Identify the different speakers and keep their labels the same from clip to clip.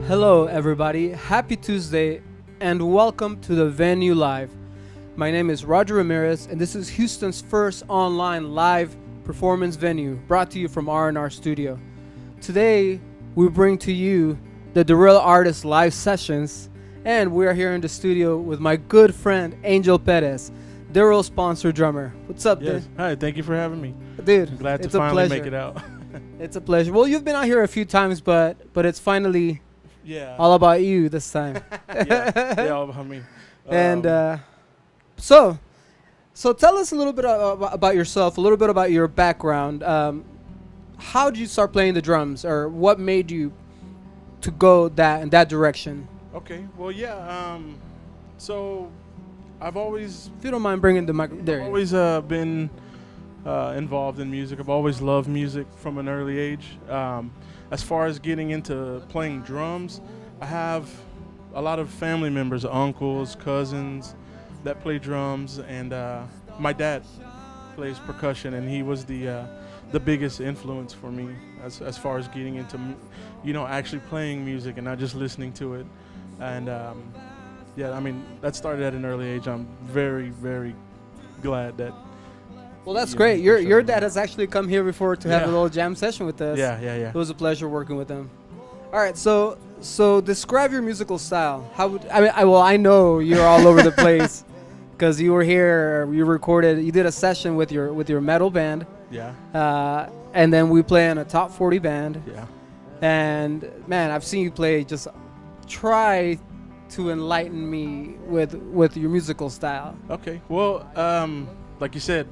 Speaker 1: Hello, everybody. Happy Tuesday, and welcome to the Venue Live. My name is Roger Ramirez, and this is Houston's first online live performance venue, brought to you from R&R Studio. Today, we bring to you the Diril Artist live sessions, and we are here in the studio with my good friend Angel Perez, Diril sponsor drummer. What's up,
Speaker 2: Yes.
Speaker 1: dude?
Speaker 2: Hi, thank you for having me.
Speaker 1: Dude,
Speaker 2: I'm glad to
Speaker 1: it's a
Speaker 2: finally
Speaker 1: pleasure.
Speaker 2: make it out.
Speaker 1: It's a pleasure. Well, you've been out here a few times, but it's finally
Speaker 2: Yeah.
Speaker 1: all about you this time.
Speaker 2: yeah, all about me.
Speaker 1: And so tell us a little bit about yourself, a little bit about your background. How did you start playing the drums, or what made you to go in that direction?
Speaker 2: Okay. Well, yeah. So I've always
Speaker 1: If you don't mind bringing the mic there.
Speaker 2: been involved in music. I've always loved music from an early age. As far as getting into playing drums, I have a lot of family members, uncles, cousins that play drums, and my dad plays percussion, and he was the biggest influence for me as far as getting into actually playing music and not just listening to it. And yeah, I mean, that started at an early age. I'm very, very glad that.
Speaker 1: Well, that's
Speaker 2: Yeah,
Speaker 1: great.
Speaker 2: for
Speaker 1: Your
Speaker 2: sure.
Speaker 1: dad has actually come here before to have a
Speaker 2: Yeah.
Speaker 1: little jam session with us.
Speaker 2: Yeah.
Speaker 1: It was a pleasure working with him. All right, so describe your musical style. How would I know you're all over the place because you were here. You did a session with your metal band,
Speaker 2: Yeah.
Speaker 1: and then we play in a top 40 band.
Speaker 2: Yeah.
Speaker 1: And man, I've seen you play. Just try to enlighten me with your musical style.
Speaker 2: Okay. Well, like you said,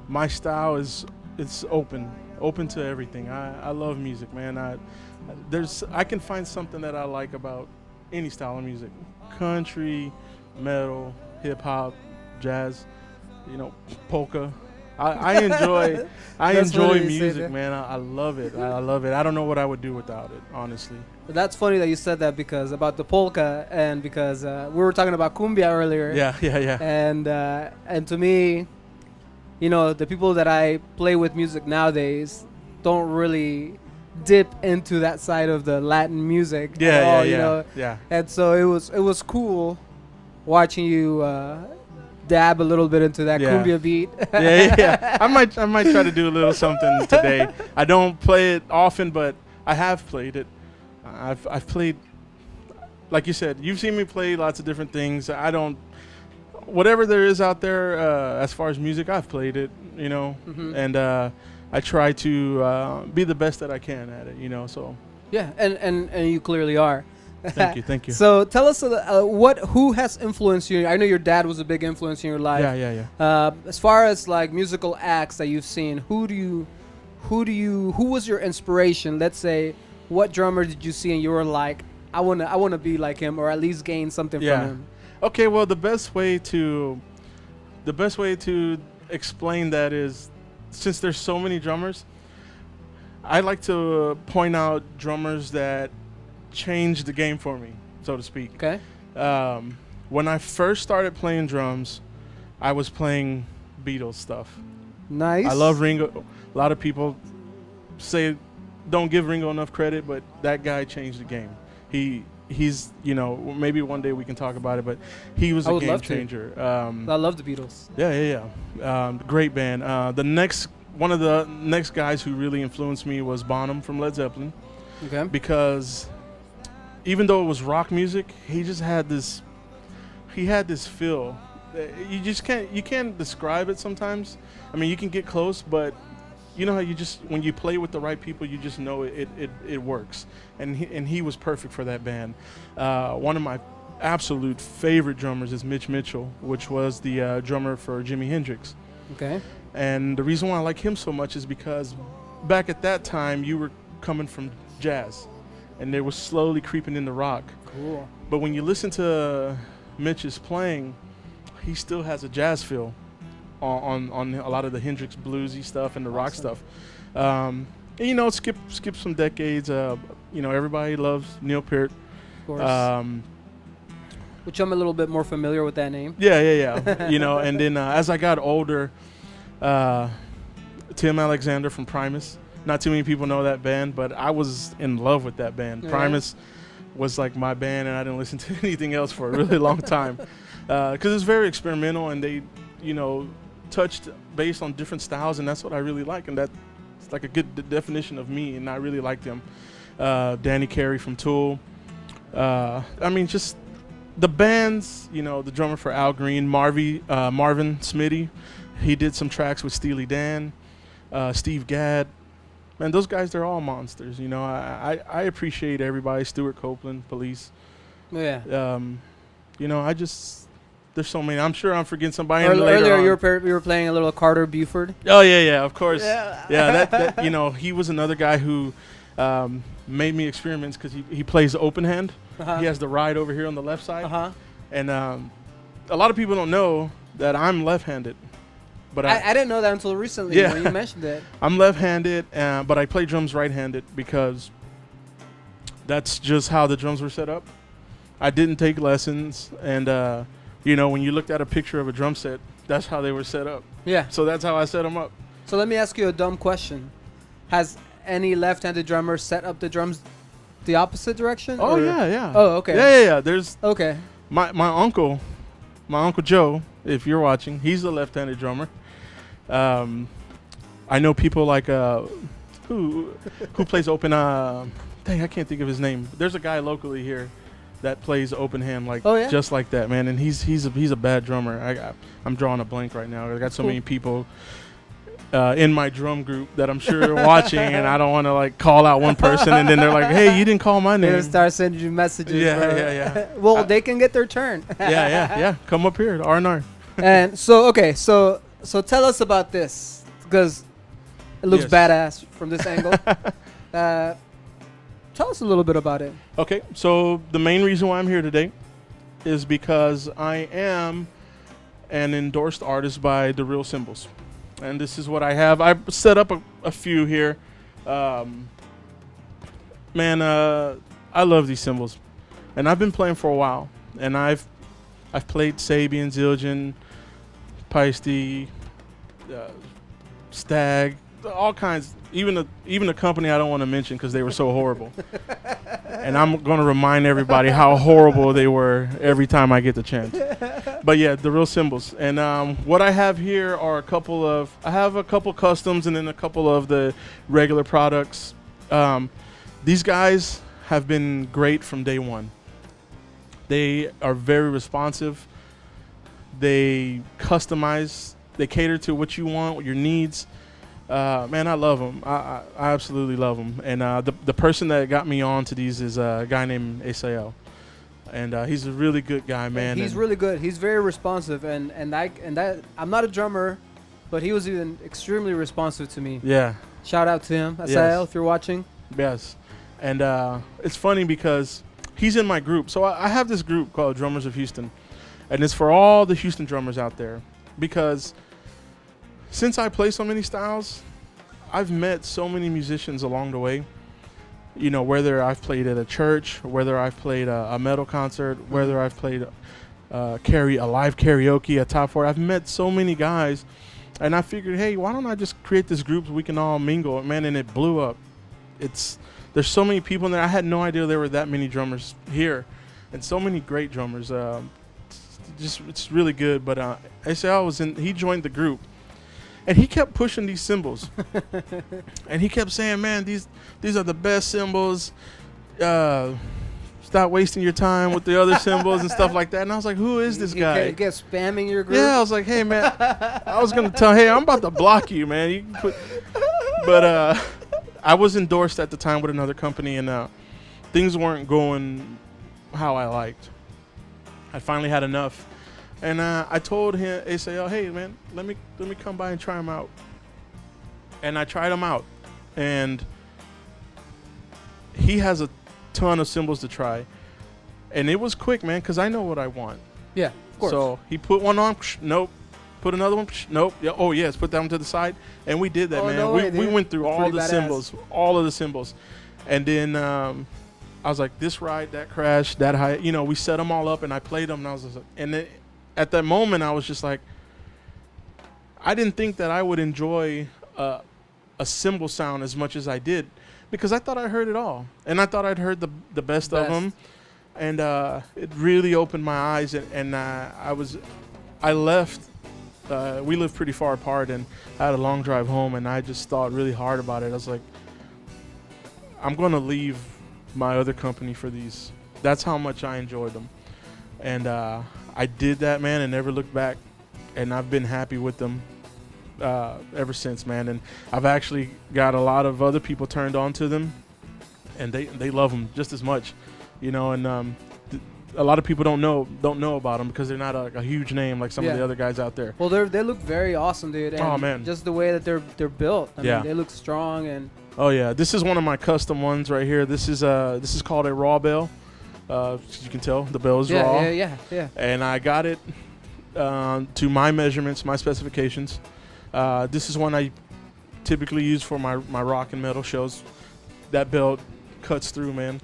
Speaker 2: my style it's open to everything. I love music, man. I can find something that I like about any style of music: country, metal, hip hop, jazz, polka. I enjoy
Speaker 1: That's funny you say
Speaker 2: music,
Speaker 1: that.
Speaker 2: man. I love it. I love it. I don't know what I would do without it, honestly.
Speaker 1: But that's funny that you said that because about the polka and because we were talking about cumbia earlier.
Speaker 2: Yeah.
Speaker 1: And to me, the people that I play with music nowadays don't really dip into that side of the Latin music at all,
Speaker 2: Yeah.
Speaker 1: And so it was cool watching you dab a little bit into that
Speaker 2: Yeah.
Speaker 1: cumbia beat.
Speaker 2: yeah. I might try to do a little something today. I don't play it often, but I have played it. I've played, like you said, you've seen me play lots of different things. Whatever there is out there as far as music, I've played it,
Speaker 1: Mhm.
Speaker 2: and I try to be the best that I can at it, so
Speaker 1: Yeah, and you clearly are.
Speaker 2: thank you.
Speaker 1: So tell us who has influenced you. I know your dad was a big influence in your life.
Speaker 2: Yeah.
Speaker 1: As far as like musical acts that you've seen, who was your inspiration? Let's say, what drummer did you see and you were like, I wanna be like him, or at least gain something
Speaker 2: Yeah.
Speaker 1: from him?
Speaker 2: Okay, well, the best way to explain that is, since there's so many drummers, I like to point out drummers that changed the game for me, so to speak.
Speaker 1: Okay.
Speaker 2: When I first started playing drums, I was playing Beatles stuff.
Speaker 1: Nice.
Speaker 2: I love Ringo. A lot of people don't give Ringo enough credit, but that guy changed the game. He's maybe one day we can talk about it, but he was
Speaker 1: I
Speaker 2: a
Speaker 1: would
Speaker 2: game
Speaker 1: love to.
Speaker 2: changer.
Speaker 1: I love the Beatles.
Speaker 2: Yeah. Great band. One of the next guys who really influenced me was Bonham from Led Zeppelin,
Speaker 1: Okay.
Speaker 2: because even though it was rock music, he just had this. He had this feel. You can't describe it sometimes. I mean, you can get close, but you know how when you play with the right people, you just know it works. And he was perfect for that band. One of my absolute favorite drummers is Mitch Mitchell, which was the drummer for Jimi Hendrix.
Speaker 1: Okay.
Speaker 2: And the reason why I like him so much is because back at that time, you were coming from jazz, and they were slowly creeping into rock.
Speaker 1: Cool.
Speaker 2: But when you listen to Mitch's playing, he still has a jazz feel on a lot of the Hendrix bluesy stuff and the rock stuff. And, skip some decades. Everybody loves Neil Peart.
Speaker 1: Of course. Which I'm a little bit more familiar with that name.
Speaker 2: Yeah. And then as I got older, Tim Alexander from Primus. Not too many people know that band, but I was in love with that band.
Speaker 1: Yeah.
Speaker 2: Primus, was like my band, and I didn't listen to anything else for a really long time because it's very experimental, and they, touched based on different styles, and that's what I really like, and that's like a good definition of me, and I really liked him. Danny Carey from Tool. Just the bands, the drummer for Al Green, Marvin Smitty, he did some tracks with Steely Dan, Steve Gadd. Man, those guys, they're all monsters. I appreciate everybody. Stuart Copeland, Police.
Speaker 1: Yeah.
Speaker 2: There's so many. I'm sure I'm forgetting somebody.
Speaker 1: Earlier, you were playing a little Carter Buford.
Speaker 2: Oh yeah, of course.
Speaker 1: Yeah.
Speaker 2: That he was another guy who made me experiments because he plays open hand.
Speaker 1: Uh-huh.
Speaker 2: He has the ride over here on the left side.
Speaker 1: Uh-huh.
Speaker 2: And a lot of people don't know that I'm left-handed. But
Speaker 1: I didn't know that until recently when you mentioned it.
Speaker 2: I'm left-handed, but I play drums right-handed because that's just how the drums were set up. I didn't take lessons, and when you looked at a picture of a drum set, that's how they were set up.
Speaker 1: Yeah.
Speaker 2: So that's how I set them up.
Speaker 1: So let me ask you a dumb question. Has any left-handed drummer set up the drums the opposite direction?
Speaker 2: Oh,
Speaker 1: or?
Speaker 2: yeah.
Speaker 1: Oh, okay.
Speaker 2: Yeah. There's
Speaker 1: okay.
Speaker 2: My uncle Joe, if you're watching, he's a left-handed drummer. I know people like who plays open. Dang, I can't think of his name. There's a guy locally here that plays open hand just like that, man. And he's a bad drummer. I'm drawing a blank right now. I got so many people in my drum group that I'm sure are watching, and I don't want to call out one person and then they're like, "Hey, you didn't call my name."
Speaker 1: They'll start sending you messages.
Speaker 2: Yeah.
Speaker 1: Well, they can get their turn.
Speaker 2: Yeah. Come up here, R&R.
Speaker 1: And so tell us about this because it looks badass from this angle. Tell us a little bit about it.
Speaker 2: Okay, so the main reason why I'm here today is because I am an endorsed artist by Diril Cymbals. And this is what I have. I've set up a few here. I love these cymbals. And I've been playing for a while. And I've played Sabian, Zildjian, Paiste, Stag, all kinds. Even a company I don't want to mention because they were so horrible. And I'm going to remind everybody how horrible they were every time I get the chance. But yeah, Diril Cymbals. And what I have here are I have a couple customs and then a couple of the regular products. These guys have been great from day one. They are very responsive. They customize. They cater to what you want, what your needs. Man, I love them. I absolutely love them. And the person that got me on to these is a guy named Asael. And he's a really good guy, man.
Speaker 1: He's really good. He's very responsive. And I'm not a drummer, but he was even extremely responsive to me.
Speaker 2: Yeah.
Speaker 1: Shout out to him, Asael, if you're watching.
Speaker 2: Yes. And it's funny because he's in my group. So I have this group called Drummers of Houston. And it's for all the Houston drummers out there. Because since I play so many styles, I've met so many musicians along the way. Whether I've played at a church, whether I've played a metal concert, whether I've played a live karaoke, a top 4. I've met so many guys, and I figured, hey, why don't I just create this group so we can all mingle, man? And it blew up. There's so many people in there. I had no idea there were that many drummers here, and so many great drummers. It's really good. But Asael he joined the group. And he kept pushing these cymbals. And he kept saying, man, these are the best cymbals. Stop wasting your time with the other cymbals and stuff like that. And I was like, who is this guy?
Speaker 1: He kept spamming your group?
Speaker 2: Yeah, I was like, hey, man. I was going to tell him, hey, I'm about to block you, man. But I was endorsed at the time with another company, and things weren't going how I liked. I finally had enough. And I told him, Asael, hey, man, let me come by and try them out. And I tried them out. And he has a ton of cymbals to try. And it was quick, man, because I know what I want.
Speaker 1: Yeah, of course.
Speaker 2: So he put one on, nope. Put another one, nope. Yeah, oh, yes, put that one to the side. And we did that, man.
Speaker 1: No
Speaker 2: we went through all the
Speaker 1: badass.
Speaker 2: all of the cymbals. And then I was like, this ride, that crash, that high. We set them all up, and I played them. And I was just like, and then, at that moment, I was just like, I didn't think that I would enjoy a cymbal sound as much as I did, because I thought I heard it all, and I thought I'd heard the best of them, and it really opened my eyes, and I left. We live pretty far apart, and I had a long drive home, and I just thought really hard about it. I was like, I'm going to leave my other company for these. That's how much I enjoyed them. And I did that, man, and never looked back. And I've been happy with them ever since, man. And I've actually got a lot of other people turned on to them, and they love them just as much, you know. And a lot of people don't know about them because they're not a huge name like some of the other guys out there.
Speaker 1: Well, they look very awesome, dude. And
Speaker 2: oh man,
Speaker 1: just the way that they're built. I mean, they look strong and.
Speaker 2: Oh yeah, this is one of my custom ones right here. This is called a raw bell. As you can tell, the bell is raw.
Speaker 1: Yeah.
Speaker 2: And I got it to my measurements, my specifications. This is one I typically use for my rock and metal shows. That bell cuts through, man.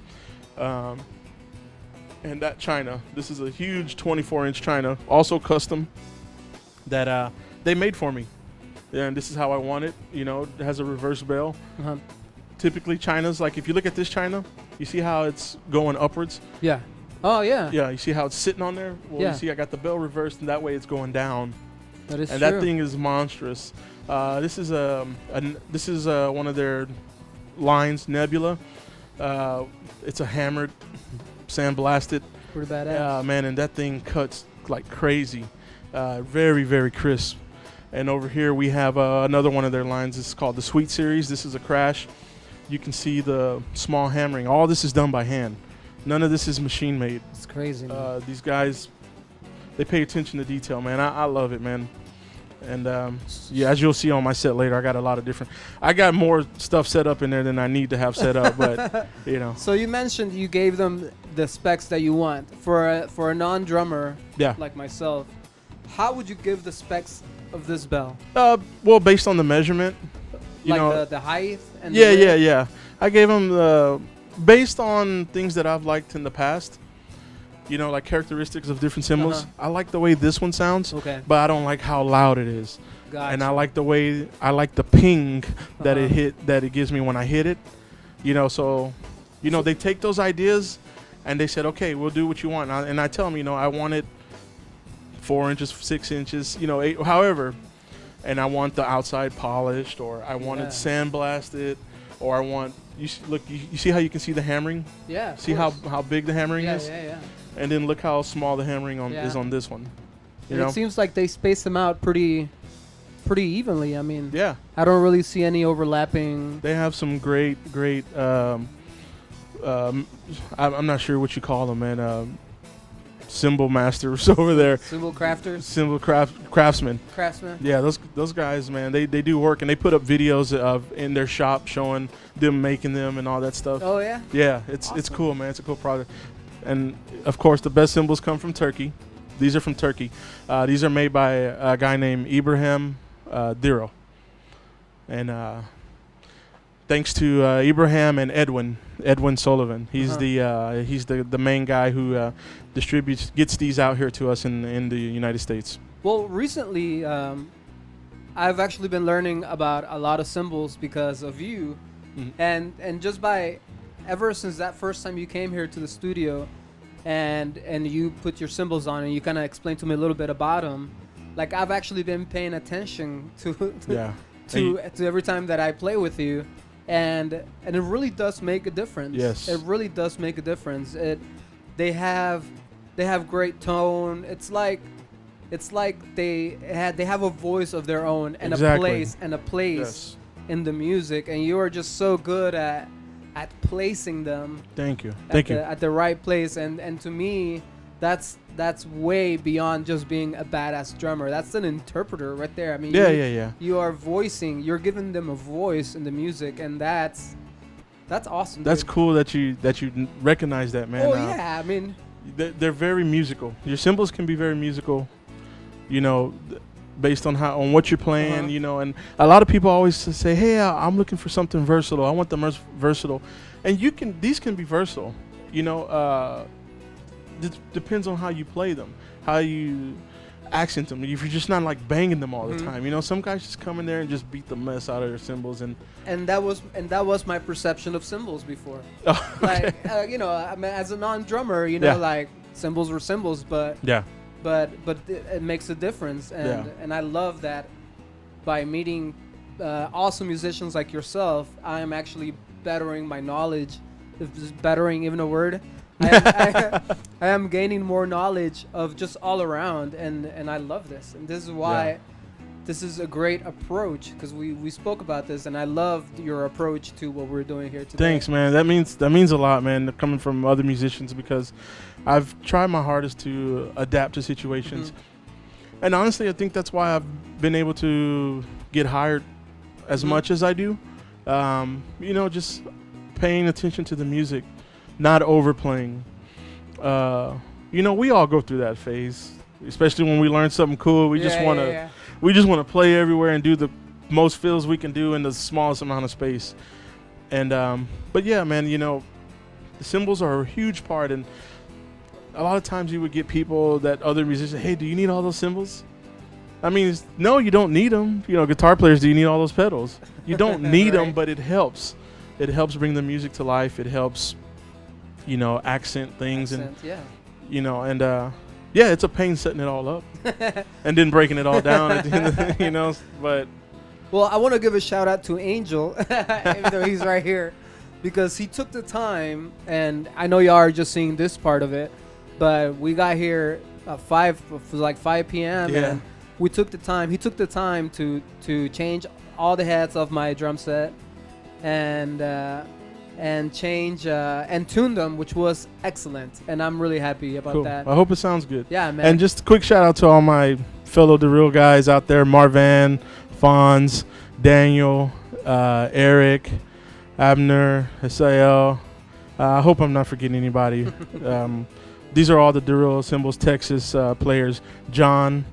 Speaker 2: And that china, this is a huge 24-inch china, also custom, that they made for me. And this is how I want it. You know, it has a reverse bell. Typically, chinas, like if you look at this china, you see how it's going upwards?
Speaker 1: Yeah. Oh, yeah.
Speaker 2: Yeah, you see how it's sitting on there? Well, you see I got the bell reversed, and that way it's going down.
Speaker 1: That is
Speaker 2: and
Speaker 1: true.
Speaker 2: that thing is monstrous. This is one of their lines, Nebula. It's a hammered, sandblasted.
Speaker 1: Pretty badass.
Speaker 2: Man, and that thing cuts like crazy. Very, very crisp. And over here we have another one of their lines. It's called the Sweet Series. This is a crash. You can see the small hammering. All this is done by hand. None of this is machine made.
Speaker 1: It's crazy, man.
Speaker 2: These guys, they pay attention to detail, man. I love it, man. And yeah, as you'll see on my set later, I got a lot of different. I got more stuff set up in there than I need to have set up, but you know.
Speaker 1: So you mentioned you gave them the specs that you want for a non-drummer, like myself. How would you give the specs of this bell?
Speaker 2: Well, based on the measurement, you know,
Speaker 1: the height and
Speaker 2: yeah. I gave them based on things that I've liked in the past. You know, like characteristics of different cymbals. I like the way this one sounds, but I don't like how loud it is.
Speaker 1: Gotcha.
Speaker 2: And I like the ping that it gives me when I hit it. You know, so you know, they take those ideas and they said, okay, we'll do what you want. And I tell them, you know, I want it 4 inches, 6 inches, you know, 8, however. And I want the outside polished, or I want it sandblasted, or I want you see how you can see the hammering?
Speaker 1: Yeah.
Speaker 2: See how big the hammering is?
Speaker 1: Yeah.
Speaker 2: And then look how small the hammering is on this one. You know?
Speaker 1: It seems like they space them out pretty evenly. I mean, I don't really see any overlapping.
Speaker 2: They have some great. I'm not sure what you call them, man. Cymbal masters over there.
Speaker 1: Cymbal crafters.
Speaker 2: Cymbal craftsmen.
Speaker 1: Craftsmen.
Speaker 2: Yeah, those guys, man. They do work, and they put up videos of in their shop showing them making them and all that stuff.
Speaker 1: Oh yeah.
Speaker 2: Yeah, it's cool, man. It's a cool product. And of course, the best cymbals come from Turkey. These are from Turkey. These are made by a guy named Ibrahim Diril. And thanks to Ibrahim and Edwin Sullivan. He's the main guy who gets these out here to us in the United States.
Speaker 1: Well, recently, I've actually been learning about a lot of cymbals because of you, and just by ever since that first time you came here to the studio, and you put your cymbals on and you kind of explained to me a little bit about them, like I've actually been paying attention to every time that I play with you, and it really does make a difference.
Speaker 2: Yes,
Speaker 1: it really does make a difference. They have great tone. It's like they have a voice of their own and a place in the music, and you are just so good at placing them.
Speaker 2: Thank you.
Speaker 1: At the right place, and to me, that's way beyond just being a badass drummer. That's an interpreter right there. I mean, you are you're giving them a voice in the music, and that's awesome.
Speaker 2: That's cool that you recognize that, man.
Speaker 1: Oh yeah, I mean,
Speaker 2: they're very musical. Your cymbals can be very musical, you know, based on what you're playing, you know. And a lot of people always say, "Hey, I'm looking for something versatile. I want the most versatile," and these can be versatile, you know. Depends on how you play them, accent them. If you're just not like banging them all the time, you know, some guys just come in there and just beat the mess out of their cymbals. And
Speaker 1: that was my perception of cymbals before.
Speaker 2: Oh, okay.
Speaker 1: Like you know, I mean, as a non-drummer, you know, like cymbals were cymbals, but it makes a difference, and I love that by meeting awesome musicians like yourself, I am actually bettering my knowledge. If is bettering even a word? I am gaining more knowledge of just all around, and I love this, and this is why this is a great approach, because we spoke about this, and I loved your approach to what we're doing here today.
Speaker 2: Thanks, man. That means a lot, man, coming from other musicians, because I've tried my hardest to adapt to situations, and honestly, I think that's why I've been able to get hired as much as I do. You know, just paying attention to the music, not overplaying. You know, we all go through that phase, especially when we learn something cool. We just want to play everywhere and do the most fills we can do in the smallest amount of space. And but yeah, man, you know, the cymbals are a huge part. And a lot of times you would get people that other musicians, hey, do you need all those cymbals? I mean, no, you don't need them. You know, guitar players, do you need all those pedals? You don't need them, but it helps. It helps bring the music to life. It helps, you know, accent things, and you know, and yeah, it's a pain setting it all up and then breaking it all down at the end of the, you know. But
Speaker 1: well, I want to give a shout out to Angel, even though he's right here, because he took the time, and I know y'all are just seeing this part of it, but we got here at 5 p.m. and we took the time. He took the time to change all the heads of my drum set and change and tune them, which was excellent, and I'm really happy about that.
Speaker 2: I hope it sounds good.
Speaker 1: Yeah, man.
Speaker 2: And just a quick shout out to all my fellow Diril guys out there: Marvan, Fonz, Daniel, Eric, Abner, Hasael. I hope I'm not forgetting anybody. These are all the Diril Cymbals Texas players. John,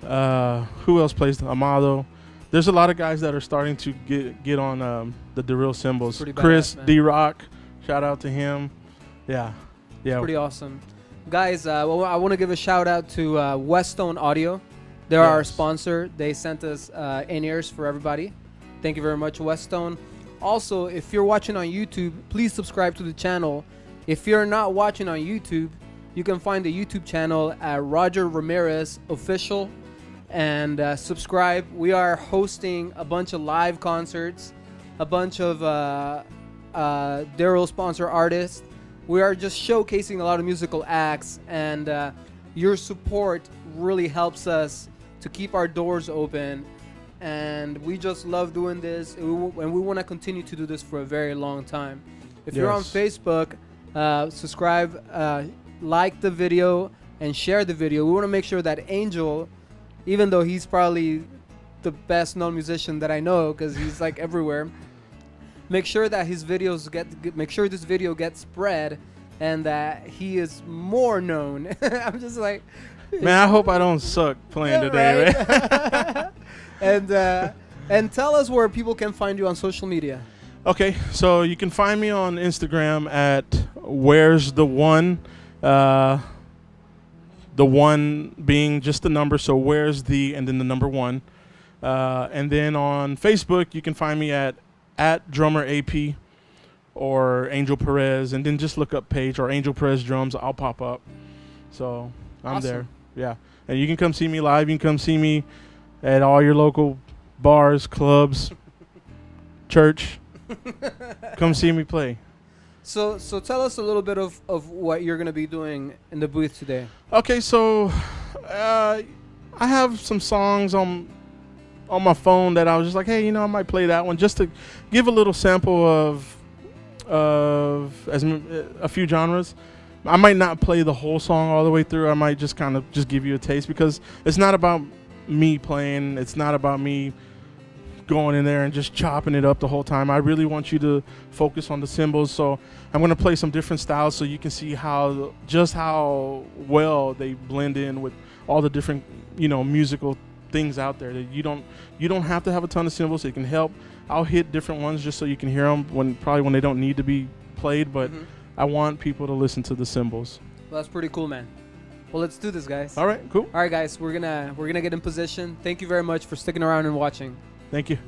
Speaker 2: who else plays? Amado. There's a lot of guys that are starting to get on the Diril Cymbals. Chris, D-Rock, shout out to him. Yeah.
Speaker 1: It's pretty awesome. Guys, well, I want to give a shout out to Westone Audio. They're our sponsor. They sent us in-ears for everybody. Thank you very much, Westone. Also, if you're watching on YouTube, please subscribe to the channel. If you're not watching on YouTube, you can find the YouTube channel at Roger Ramirez Official. And subscribe. We are hosting a bunch of live concerts, a bunch of Diril sponsor artists. We are just showcasing a lot of musical acts, and your support really helps us to keep our doors open. And we just love doing this, and we want to continue to do this for a very long time. If you're on Facebook, subscribe, like the video, and share the video. We want to make sure that Angel, even though he's probably the best known musician that I know, because he's like everywhere, make sure that his videos make sure this video gets spread, and that he is more known. I'm just like,
Speaker 2: man, I hope I don't suck playing today, right?
Speaker 1: And tell us where people can find you on social media.
Speaker 2: Okay, so you can find me on Instagram at Where's the One. The one being just the number, so where's the and then the number one. And then on Facebook, you can find me at Drummer AP or Angel Perez, and then just look up Page or Angel Perez Drums. I'll pop up. So I'm there. Yeah. And you can come see me live. You can come see me at all your local bars, clubs, church. Come see me play.
Speaker 1: So tell us a little bit of what you're going to be doing in the booth today.
Speaker 2: Okay, so I have some songs on my phone that I was just like, hey, you know, I might play that one just to give a little sample of a few genres. I might not play the whole song all the way through. I might just kind of just give you a taste, because it's not about me playing. It's not about me going in there and just chopping it up the whole time. I really want you to focus on the cymbals. So I'm going to play some different styles so you can see how well they blend in with all the different, you know, musical things out there. That you don't have to have a ton of cymbals. It can help. I'll hit different ones just so you can hear them when they don't need to be played, but I want people to listen to the cymbals.
Speaker 1: Well, that's pretty cool, man. Well, let's do this, guys.
Speaker 2: All right, cool.
Speaker 1: All right, guys, we're gonna get in position. Thank you very much for sticking around and watching.
Speaker 2: Thank you.